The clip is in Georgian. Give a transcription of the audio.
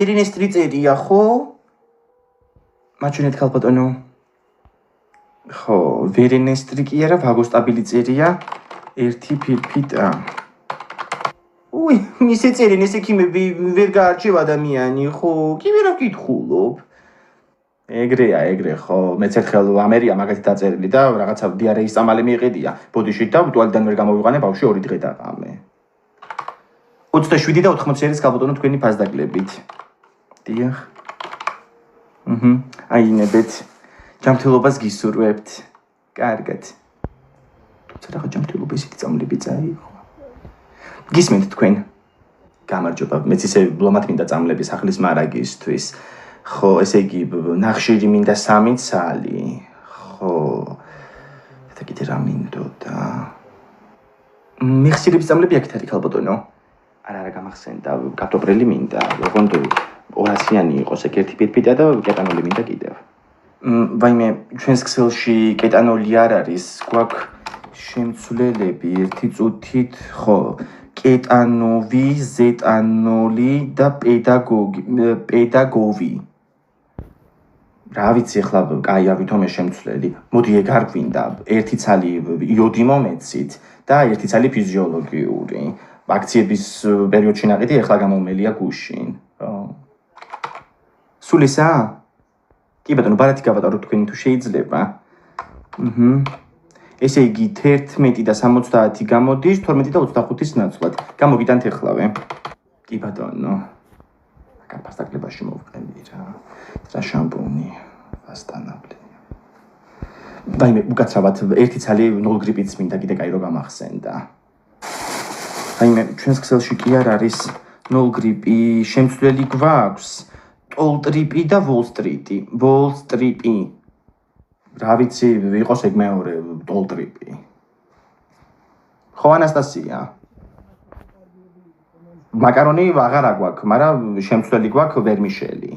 ვერინესტრი წერია, ხო? მაჩვენეთ ქალბატონო. ხო, ვერინესტრი კი არა, ვაგოსტაბილი წერია. ერთი ფირფიტა. უი, მისე წერენ ეს ექიმები ვერ გაარჩევ ადამიანი, ხო? კი ვერა ვკითხულობ. ეგრე, ხო, მეც ერთხელ ამერია მაგათი დაწერილი და რაღაცა დიარეის წამალი მიეყედია. ბოდიში და ტუალეტიდან ვერ გამოვიყანე, ბავშვი 2 დღე დაყამე. 27 და 80-ის ქალბატონო თქვენი ფასდაკლებით. დიახ. აინებეთ. ჯანმრთელობას გისურვებთ. კარგად. თუმცა რა ჯანმრთელობა ისეთი წამლები წაიღო. გისმენთ თქვენ. გამარჯობა, მეც ისე ბლომად მინდა წამლები სახლის მარაგისთვის. ხო, ესე იგი ნახშირი მინდა 3 ცალი. ხო. და კიდე რა მინდოდა? მიხსირების წამლები აქეთ არის ქალბატონო. არა გამახსენდა, კარტოფილი მინდა, ოღონდ 200-იანი იყოს ეგ ერთი ფირფიტა და კეტანოლი მინდა კიდევ. ვაიმე, ჩვენს ქსელში კეტანოლი არ არის, გვაქვს შემცვლელები ერთი წუთით, ხო, კეტანოვი, ზეტანოლი და პედაგოვი. რა ვიცი ახლა, კაი ავითომ ეს შემცვლელი. მოდი ეგ არ გვინდა, ერთი ცალი იოდი მომეცით და ერთი ცალი ფიზიოლოგიური. აქციების პერიოდში ნაყიდი ახლა გამომელია გუშინ. სულ ესაა? კი ბატონო, ბარათი გავატარო თქვენი თუ შეიძლება. ესე იგი 11 და 70 გამოდის 12 და 25-ის ნაცვლად. გამოგიტანთ ეხლავე. კი ბატონო. მაგარ ფასდაკლებაში მოვყევი რა. რა შამპუნი, ფასტანაბლი. ვაიმე, უკაცრავად ერთი ცალი 0 გრიპიც მინდა კიდე კაი რო გამახსენდა. აიმე, ჩვენს ქსელში კი არ არის 0 გრიპი, შემცვლელი გვაქვს ტოლტრიპი და ვოლსტრიტი. ვოლსტრიპი. რა ვიცი, იყოს ეგ მეორე ტოლტრიპი. ხო, ანასტასია? მაკარონი აღარ აგვაქვს, მაგრამ შემცვლელი გვაქვს ვერმიშელი.